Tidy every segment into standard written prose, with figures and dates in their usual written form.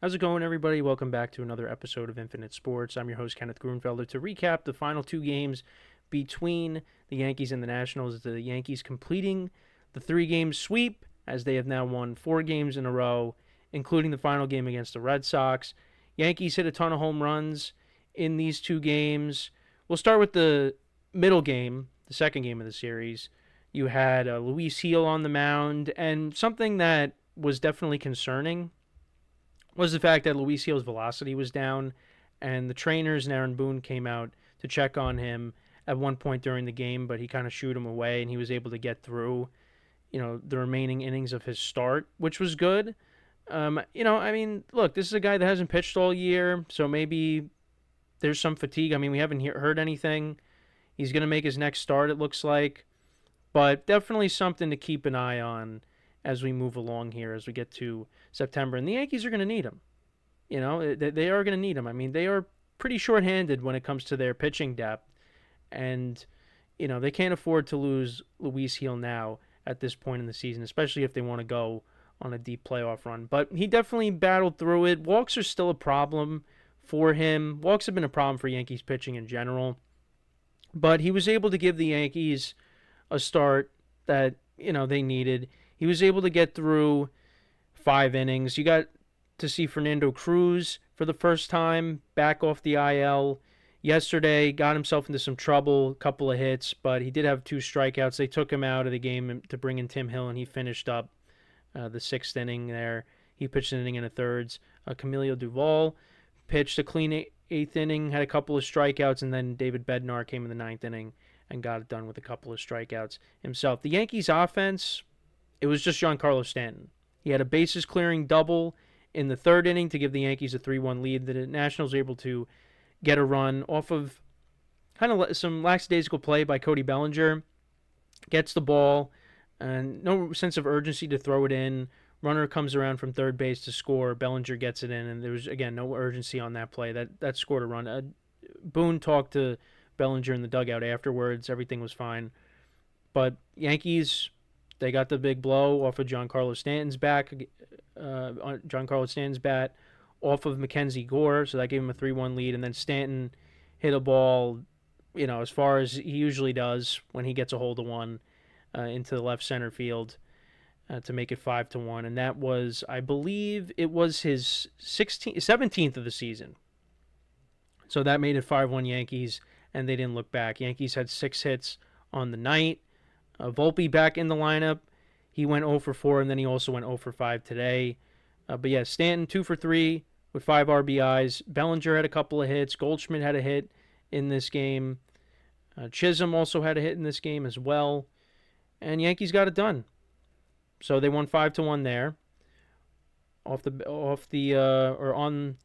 How's it going, everybody? Welcome back to another episode of Infinite Sports. I'm your host, Kenneth Grunfelder. To recap the final two games between the Yankees and the Nationals, the Yankees completing the three-game sweep as they have now won 4 games in a row, including the final game against the Red Sox. Yankees hit a ton of home runs in these 2 games. We'll start with the middle game, the second game of the series. You had Luis Gil on the mound, and something that was definitely concerning was the fact that Luis Gil's velocity was down, and the trainers and Aaron Boone came out to check on him at one point during the game, but he kind of shooed him away, and he was able to get through, the remaining innings of his start, which was good. Look, this is a guy that hasn't pitched all year, so maybe there's some fatigue. I mean, we haven't heard anything. He's going to make his next start, it looks like, but definitely something to keep an eye on as we move along here, as we get to September. And the Yankees are going to need him. They are going to need him. I mean, they are pretty short-handed when it comes to their pitching depth. And, they can't afford to lose Luis Gil now at this point in the season, especially if they want to go on a deep playoff run. But he definitely battled through it. Walks are still a problem for him. Walks have been a problem for Yankees pitching in general. But he was able to give the Yankees a start that, they needed. He was able to get through 5 innings. You got to see Fernando Cruz for the first time back off the IL yesterday. Got himself into some trouble, a couple of hits, but he did have 2 strikeouts. They took him out of the game to bring in Tim Hill, and he finished up the 6th inning there. He pitched an inning and a thirds. Camilo Duval pitched a clean 8th inning, had a couple of strikeouts, and then David Bednar came in the 9th inning and got it done with a couple of strikeouts himself. The Yankees' offense, it was just Giancarlo Stanton. He had a bases-clearing double in the 3rd inning to give the Yankees a 3-1 lead. The Nationals were able to get a run off of kind of some lackadaisical play by Cody Bellinger. Gets the ball, and no sense of urgency to throw it in. Runner comes around from third base to score. Bellinger gets it in, and there was, again, no urgency on that play. That scored a run. Boone talked to Bellinger in the dugout afterwards. Everything was fine. But Yankees, they got the big blow off of Giancarlo Stanton's bat off of Mackenzie Gore, so that gave him a 3-1 lead. And then Stanton hit a ball, as far as he usually does when he gets a hold of one into the left center field to make it 5-1. And that was, I believe, it was his 17th of the season. So that made it 5-1 Yankees, and they didn't look back. Yankees had 6 hits on the night. Volpe back in the lineup. He went 0 for 4, and then he also went 0 for 5 today. But yeah, Stanton 2 for 3 with 5 RBIs. Bellinger had a couple of hits. Goldschmidt had a hit in this game. Chisholm also had a hit in this game as well. And Yankees got it done. So they won 5-1 there. On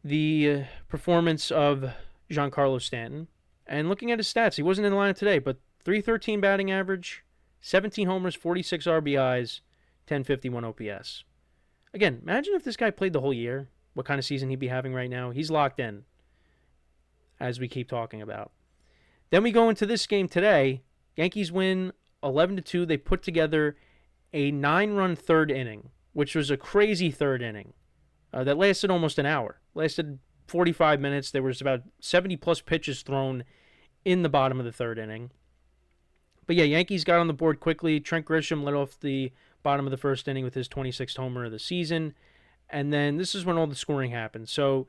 the performance of Giancarlo Stanton. And looking at his stats, he wasn't in the lineup today, but .313 batting average, 17 homers, 46 RBIs, 1051 OPS. Again, imagine if this guy played the whole year, what kind of season he'd be having right now. He's locked in, as we keep talking about. Then we go into this game today. Yankees win 11-2. They put together a 9-run 3rd inning, which was a crazy 3rd inning that lasted almost an hour. Lasted 45 minutes. There was about 70-plus pitches thrown in the bottom of the 3rd inning. But yeah, Yankees got on the board quickly. Trent Grisham led off the bottom of the 1st inning with his 26th homer of the season. And then this is when all the scoring happened. So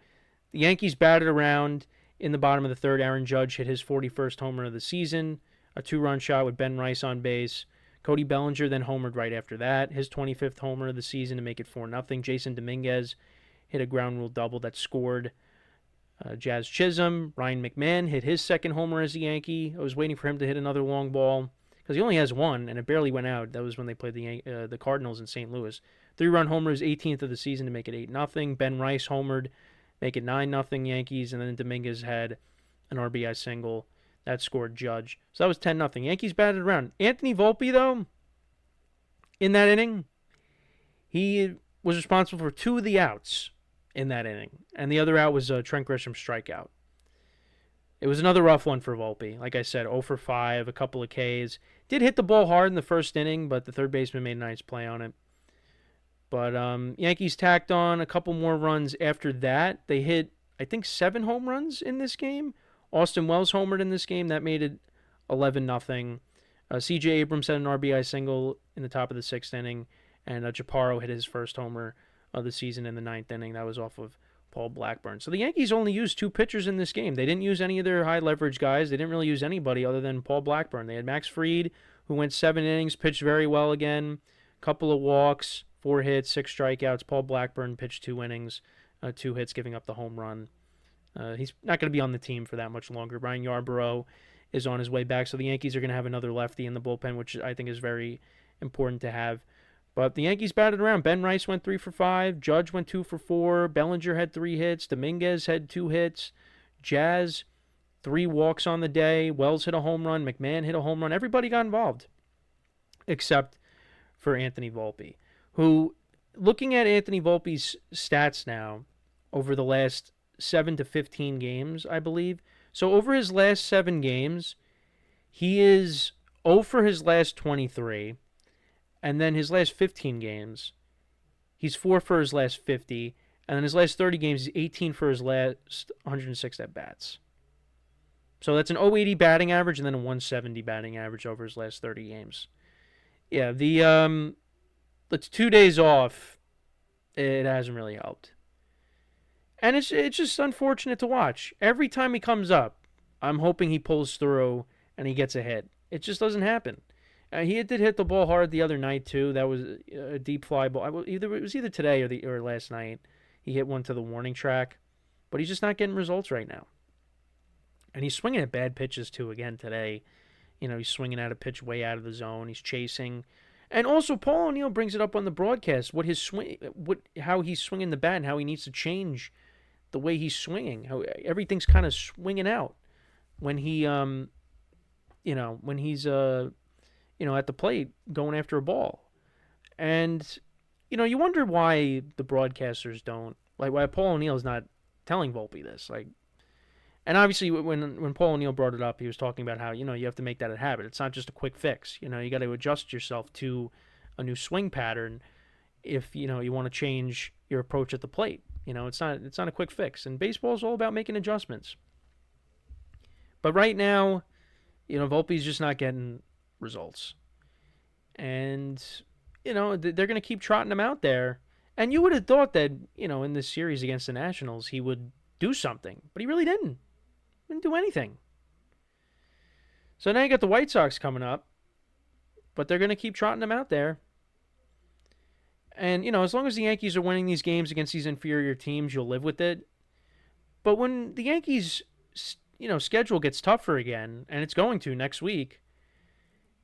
the Yankees batted around in the bottom of the 3rd. Aaron Judge hit his 41st homer of the season. A 2-run shot with Ben Rice on base. Cody Bellinger then homered right after that. His 25th homer of the season to make it 4-0. Jason Dominguez hit a ground rule double that scored. Jazz Chisholm, Ryan McMahon hit his 2nd homer as a Yankee. I was waiting for him to hit another long ball because he only has 1, and it barely went out. That was when they played the Cardinals in St. Louis. 3-run homer, his 18th of the season to make it 8-0. Ben Rice homered, make it 9-0 Yankees, and then Dominguez had an RBI single that scored Judge. So that was 10-0. Yankees batted around. Anthony Volpe, though, in that inning, he was responsible for 2 of the outs in that inning. And the other out was Trent Grisham's strikeout. It was another rough one for Volpe. Like I said, 0 for 5, a couple of Ks. Did hit the ball hard in the 1st inning, but the third baseman made a nice play on it. But Yankees tacked on a couple more runs after that. They hit, I think, 7 home runs in this game. Austin Wells homered in this game. That made it 11-0. C.J. Abrams had an RBI single in the top of the 6th inning, and Chaparro hit his first homer of the season in the 9th inning. That was off of Paul Blackburn. So the Yankees only used 2 pitchers in this game. They didn't use any of their high leverage guys. They didn't really use anybody other than Paul Blackburn. They had Max Fried, who went 7 innings, pitched very well again, couple of walks, 4 hits, 6 strikeouts. Paul Blackburn pitched 2 innings, 2 hits, giving up the home run. He's not going to be on the team for that much longer. Brian Yarbrough is on his way back, so the Yankees are going to have another lefty in the bullpen, which I think is very important to have. But the Yankees batted around. Ben Rice went 3 for 5. Judge went 2 for 4. Bellinger had 3 hits. Dominguez had 2 hits. Jazz, 3 walks on the day. Wells hit a home run. McMahon hit a home run. Everybody got involved except for Anthony Volpe, who, looking at Anthony Volpe's stats now over the last 7 to 15 games, I believe. So over his last 7 games, he is 0 for his last 23. And then his last 15 games, he's 4 for his last 50. And then his last 30 games, he's 18 for his last 106 at-bats. So that's an 080 batting average and then a 170 batting average over his last 30 games. Yeah, it's 2 days off. It hasn't really helped. And it's just unfortunate to watch. Every time he comes up, I'm hoping he pulls through and he gets a hit. It just doesn't happen. He did hit the ball hard the other night, too. That was a deep fly ball. It was either today or last night. He hit one to the warning track. But he's just not getting results right now. And he's swinging at bad pitches, too, again today. He's swinging at a pitch way out of the zone. He's chasing. And also, Paul O'Neill brings it up on the broadcast, how he's swinging the bat and how he needs to change the way he's swinging. How everything's kind of swinging out when he's at the plate going after a ball. And, you wonder why the broadcasters don't, why Paul O'Neill's not telling Volpe this. And obviously when Paul O'Neill brought it up, he was talking about how, you have to make that a habit. It's not just a quick fix. You got to adjust yourself to a new swing pattern if, you want to change your approach at the plate. It's not a quick fix. And baseball is all about making adjustments. But right now, Volpe's just not getting results. And, they're going to keep trotting him out there. And you would have thought that, in this series against the Nationals, he would do something. But he really didn't. Didn't do anything. So now you got the White Sox coming up. But they're going to keep trotting him out there. And, as long as the Yankees are winning these games against these inferior teams, you'll live with it. But when the Yankees, schedule gets tougher again, and it's going to next week,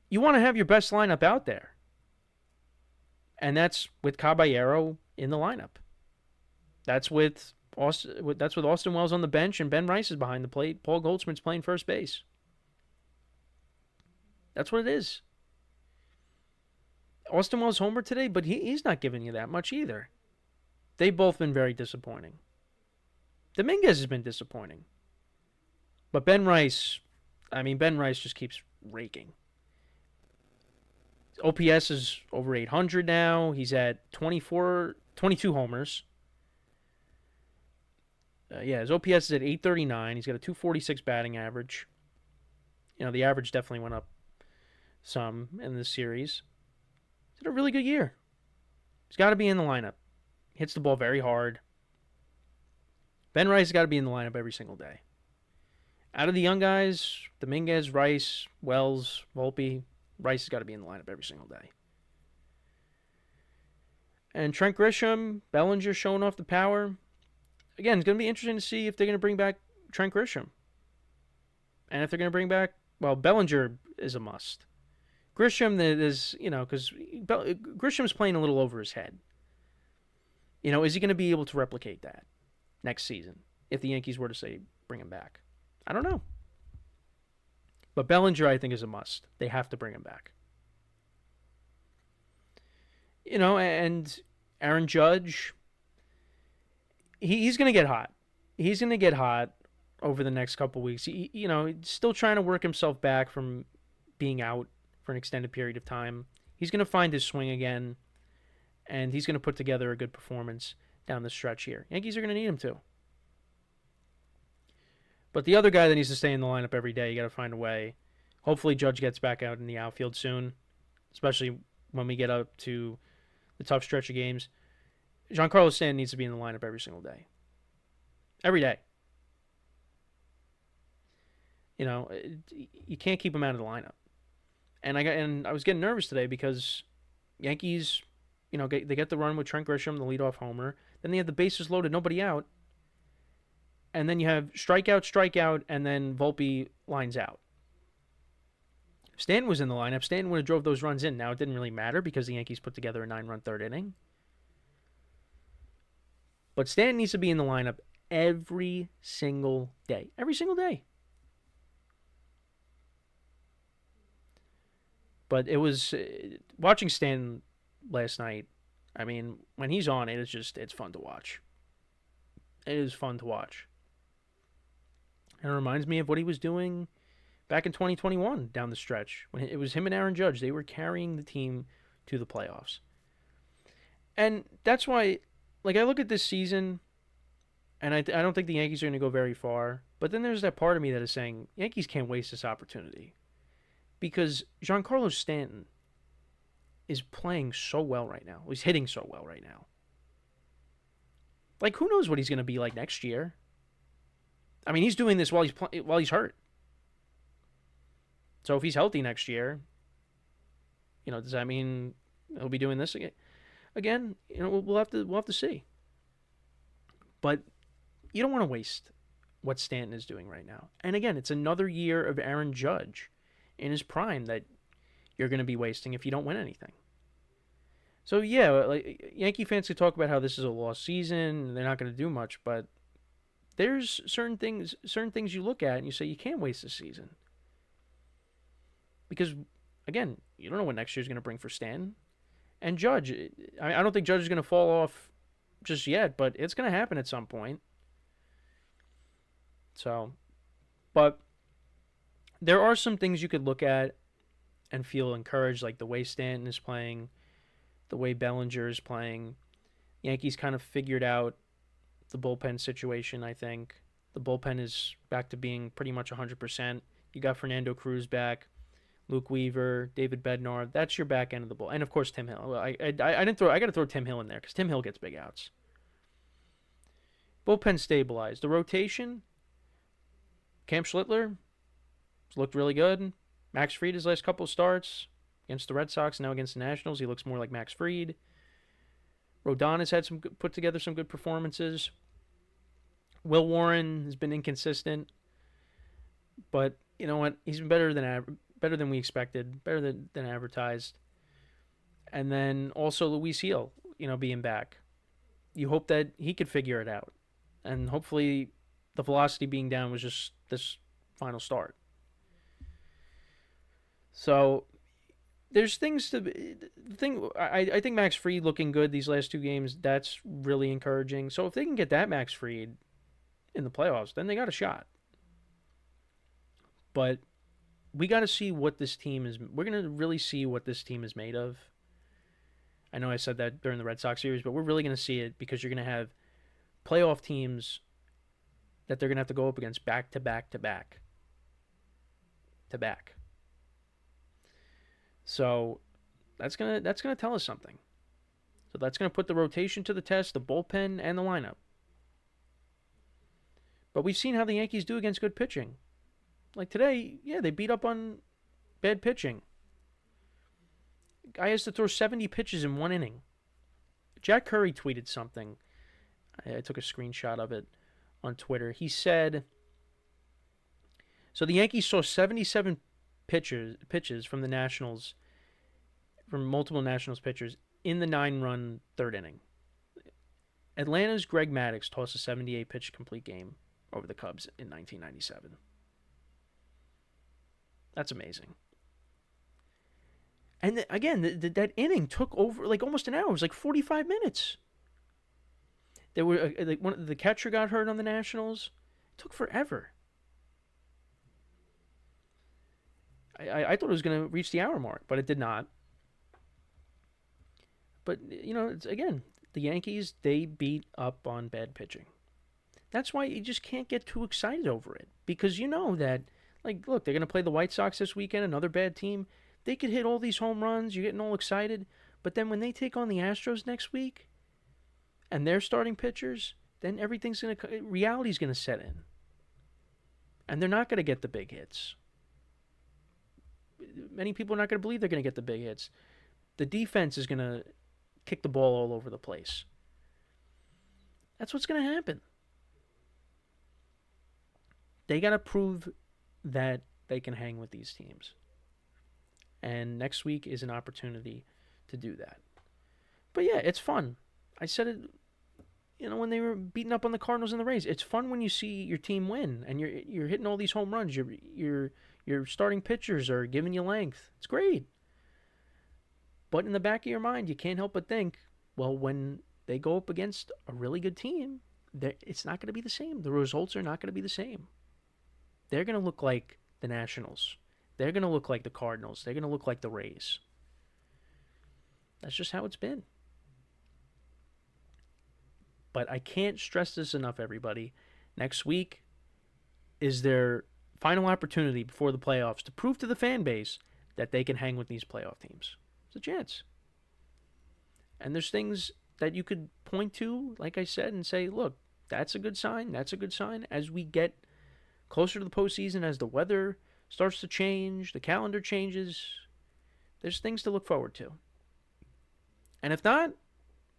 you want to have your best lineup out there. And that's with Caballero in the lineup. That's with Austin Wells on the bench, and Ben Rice is behind the plate. Paul Goldschmidt's playing first base. That's what it is. Austin Wells homer today, but he's not giving you that much either. They've both been very disappointing. Dominguez has been disappointing. But Ben Rice just keeps raking. OPS is over 800 now. He's at 22 homers. His OPS is at 839. He's got a 246 batting average. The average definitely went up some in this series. He's had a really good year. He's got to be in the lineup. Hits the ball very hard. Ben Rice has got to be in the lineup every single day. Out of the young guys, Dominguez, Rice, Wells, Volpe, Rice has got to be in the lineup every single day. And Trent Grisham, Bellinger showing off the power. Again, it's going to be interesting to see if they're going to bring back Trent Grisham. And if they're going to bring back, Bellinger is a must. Grisham is, because Grisham's playing a little over his head. Is he going to be able to replicate that next season if the Yankees were to say bring him back? I don't know. But Bellinger, I think, is a must. They have to bring him back. And Aaron Judge, he's going to get hot. He's going to get hot over the next couple weeks. He's still trying to work himself back from being out for an extended period of time. He's going to find his swing again. and he's going to put together a good performance down the stretch here. Yankees are going to need him to. But the other guy that needs to stay in the lineup every day, you got to find a way. Hopefully Judge gets back out in the outfield soon, especially when we get up to the tough stretch of games. Giancarlo Stanton needs to be in the lineup every single day. Every day. You know, you can't keep him out of the lineup. And I was getting nervous today because Yankees, you know, they get the run with Trent Grisham, the leadoff homer. Then they have the bases loaded, nobody out. And then you have strikeout, and then Volpe lines out. If Stanton was in the lineup, Stanton would have drove those runs in. Now, it didn't really matter because the Yankees put together a 9-run third inning. But Stanton needs to be in the lineup every single day. Every single day. But it was watching Stanton last night. I mean, when he's on, it's fun to watch. It is fun to watch. And it reminds me of what he was doing back in 2021 down the stretch. When it was him and Aaron Judge. They were carrying the team to the playoffs. And that's why, like, I look at this season, and I don't think the Yankees are going to go very far. But then there's that part of me that is saying, Yankees can't waste this opportunity. Because Giancarlo Stanton is playing so well right now. He's hitting so well right now. Like, who knows what he's going to be like next year? I mean, he's doing this while he's hurt. So if he's healthy next year, you know, does that mean he'll be doing this again? Again, you know, we'll have to see. But you don't want to waste what Stanton is doing right now. And again, it's another year of Aaron Judge in his prime that you're going to be wasting if you don't win anything. So yeah, like, Yankee fans could talk about how this is a lost season and they're not going to do much, but there's certain things you look at and you say you can't waste this season. Because again, you don't know what next year's going to bring for Stanton. And Judge, I don't think Judge is going to fall off just yet, but it's going to happen at some point. So, but there are some things you could look at and feel encouraged, like the way Stanton is playing, the way Bellinger is playing. Yankees kind of figured out the bullpen situation, I think. The bullpen is back to being pretty much 100%. You got Fernando Cruz back, Luke Weaver, David Bednar. That's your back end of the bull. And, of course, Tim Hill. I got to throw Tim Hill in there because Tim Hill gets big outs. Bullpen stabilized. The rotation, Cam Schlittler looked really good. Max Fried, his last couple of starts against the Red Sox, now against the Nationals, he looks more like Max Fried. Rodon has had put together some good performances. Will Warren has been inconsistent, but you know what? He's been better than we expected, better than advertised. And then also Luis Gil, you know, being back. You hope that he could figure it out, and hopefully, the velocity being down was just this final start. So there's things to I think Max Fried looking good these last two games. That's really encouraging. So if they can get that Max Fried in the playoffs, then they got a shot. But we got to see what this team is. We're going to really see what this team is made of. I know I said that during the Red Sox series, but we're really going to see it because you're going to have playoff teams that they're going to have to go up against back to back to back. So that's gonna tell us something. So that's gonna put the rotation to the test, the bullpen and the lineup. But we've seen how the Yankees do against good pitching. Like today, yeah, they beat up on bad pitching. Guy has to throw 70 pitches in one inning. Jack Curry tweeted something. I took a screenshot of it on Twitter. He said, so the Yankees saw 77 pitches from the Nationals, from multiple Nationals pitchers in the 9-run third inning. Atlanta's Greg Maddux tossed a 78-pitch complete game over the Cubs in 1997. That's amazing. And again, that inning took over like almost an hour. It was like 45 minutes. There were the catcher got hurt on the Nationals. It took forever. I thought it was going to reach the hour mark, but it did not. But, again, the Yankees, they beat up on bad pitching. That's why you just can't get too excited over it. Because you know that, like, look, they're going to play the White Sox this weekend, another bad team. They could hit all these home runs. You're getting all excited. But then when they take on the Astros next week and they're starting pitchers, then reality's going to set in. And they're not going to get the big hits. Many people are not going to believe they're going to get the big hits. The defense is going to kick the ball all over the place. That's what's going to happen. They got to prove that they can hang with these teams. And next week is an opportunity to do that. But yeah, it's fun. I said it, when they were beating up on the Cardinals and the Rays. It's fun when you see your team win and you're hitting all these home runs. Your starting pitchers are giving you length. It's great. But in the back of your mind, you can't help but think, well, when they go up against a really good team, it's not going to be the same. The results are not going to be the same. They're going to look like the Nationals. They're going to look like the Cardinals. They're going to look like the Rays. That's just how it's been. But I can't stress this enough, everybody. Next week is their final opportunity before the playoffs to prove to the fan base that they can hang with these playoff teams. It's a chance. And there's things that you could point to, like I said, and say, look, that's a good sign. That's a good sign. As we get closer to the postseason, as the weather starts to change, the calendar changes, there's things to look forward to. And if not,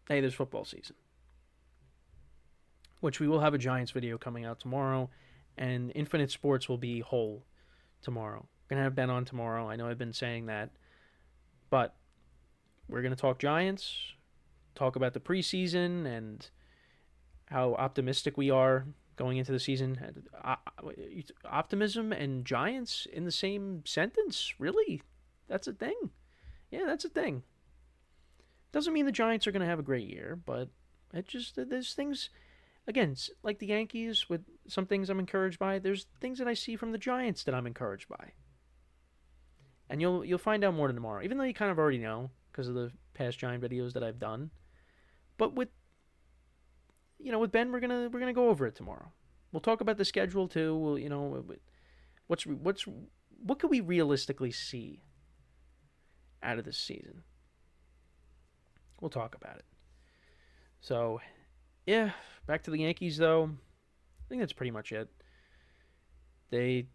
hey, there's football season. Which we will have a Giants video coming out tomorrow, and Infinite Sports will be whole tomorrow. We're going to have Ben on tomorrow. I know I've been saying that. But we're going to talk Giants, talk about the preseason and how optimistic we are going into the season. Optimism and Giants in the same sentence? Really? That's a thing? Yeah, that's a thing. Doesn't mean the Giants are going to have a great year, but there's things, again, like the Yankees, with some things I'm encouraged by, there's things that I see from the Giants that I'm encouraged by. And you'll find out more tomorrow, even though you kind of already know because of the past Giant videos that I've done. But with Ben, we're gonna go over it tomorrow. We'll talk about the schedule too. What could we realistically see out of this season? We'll talk about it. So, yeah, back to the Yankees though. I think that's pretty much it. They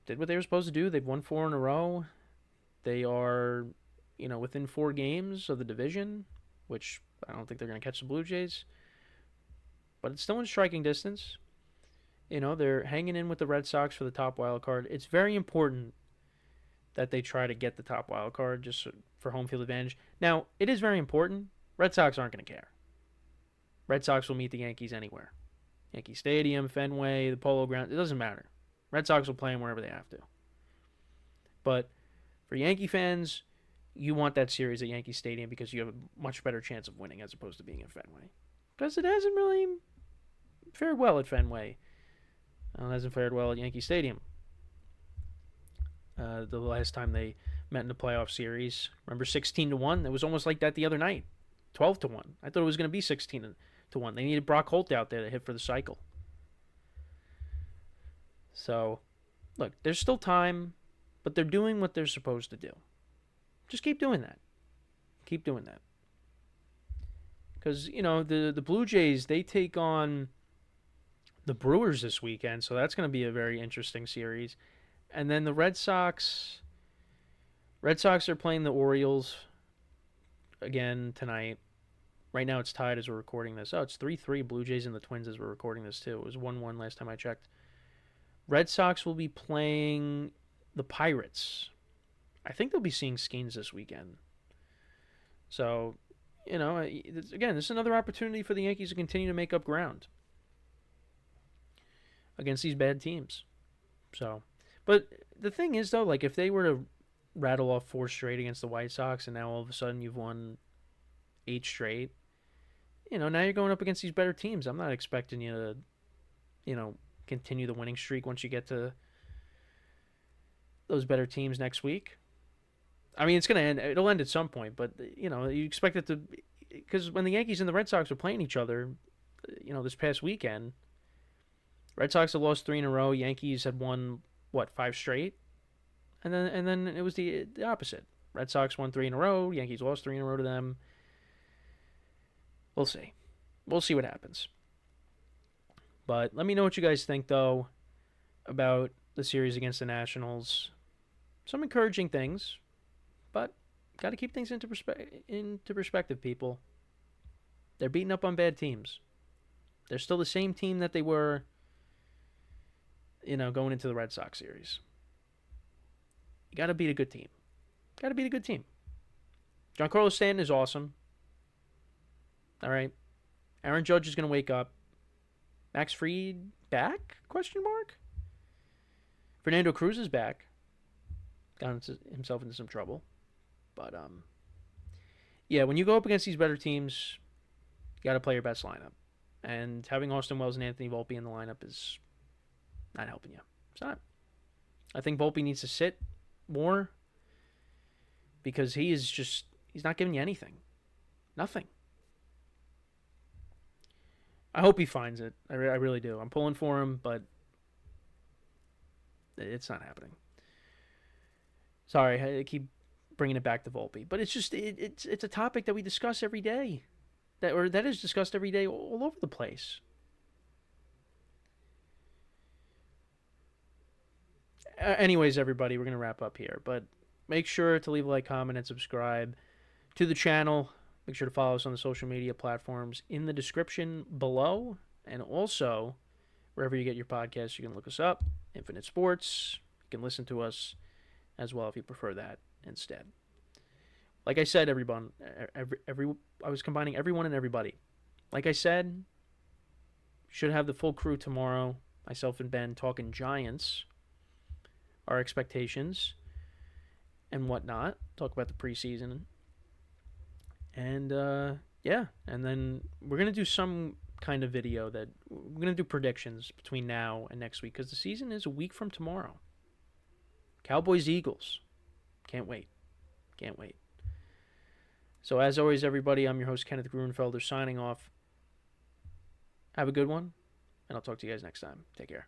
did what they were supposed to do. They've won 4 in a row. They are, within 4 games of the division, which I don't think they're going to catch the Blue Jays. But it's still in striking distance. They're hanging in with the Red Sox for the top wild card. It's very important that they try to get the top wild card just for home field advantage. Now, it is very important. Red Sox aren't going to care. Red Sox will meet the Yankees anywhere. Yankee Stadium, Fenway, the Polo Ground. It doesn't matter. Red Sox will play them wherever they have to. But for Yankee fans, you want that series at Yankee Stadium because you have a much better chance of winning as opposed to being in Fenway. Because it hasn't really fared well at Fenway. It hasn't fared well at Yankee Stadium. The last time they met in the playoff series, remember 16-1? It was almost like that the other night. 12-1. I thought it was going to be 16-1. They needed Brock Holt out there to hit for the cycle. So, look, there's still time, but they're doing what they're supposed to do. Just keep doing that. Keep doing that. Because, the Blue Jays, they take on the Brewers this weekend, so that's going to be a very interesting series. And then the Red Sox are playing the Orioles again tonight. Right now it's tied as we're recording this. Oh, it's 3-3 Blue Jays and the Twins as we're recording this too. It was 1-1 last time I checked. Red Sox will be playing the Pirates. I think they'll be seeing Skeens this weekend. So, again, this is another opportunity for the Yankees to continue to make up ground against these bad teams. So, but the thing is, though, like if they were to rattle off 4 straight against the White Sox and now all of a sudden you've won 8 straight, now you're going up against these better teams. I'm not expecting you to, continue the winning streak once you get to those better teams next week. I mean, it's gonna end. It'll end at some point, but you expect it to, because when the Yankees and the Red Sox were playing each other, this past weekend, Red Sox had lost three in a row. Yankees had won what, five straight, and then it was the opposite. Red Sox won three in a row. Yankees lost three in a row to them. We'll see. We'll see what happens. But let me know what you guys think, though, about the series against the Nationals. Some encouraging things, but got to keep things into perspective, people. They're beating up on bad teams. They're still the same team that they were, going into the Red Sox series. You got to beat a good team. Got to beat a good team. Giancarlo Stanton is awesome. All right. Aaron Judge is going to wake up. Max Fried back? Question mark. Fernando Cruz is back. Got himself into some trouble. But, yeah, when you go up against these better teams, you got to play your best lineup. And having Austin Wells and Anthony Volpe in the lineup is not helping you. It's not. I think Volpe needs to sit more because he's not giving you anything. Nothing. I hope he finds it. I really do. I'm pulling for him, but it's not happening. Sorry, I keep bringing it back to Volpe, but it's just it's a topic that we discuss every day, that is discussed every day all over the place. Anyways, everybody, we're gonna wrap up here, but make sure to leave a like, comment, and subscribe to the channel. Make sure to follow us on the social media platforms in the description below, and also wherever you get your podcasts, you can look us up. Infinite Sports. You can listen to us as well if you prefer that instead. Like I said, everyone, I was combining everyone and everybody. Like I said, should have the full crew tomorrow. Myself and Ben talking Giants, our expectations, and whatnot. Talk about the preseason. And, yeah. And then we're going to do some kind of video that we're going to do predictions between now and next week because the season is a week from tomorrow. Cowboys, Eagles. Can't wait. Can't wait. So as always, everybody, I'm your host, Kenneth Grunfelder, signing off. Have a good one, and I'll talk to you guys next time. Take care.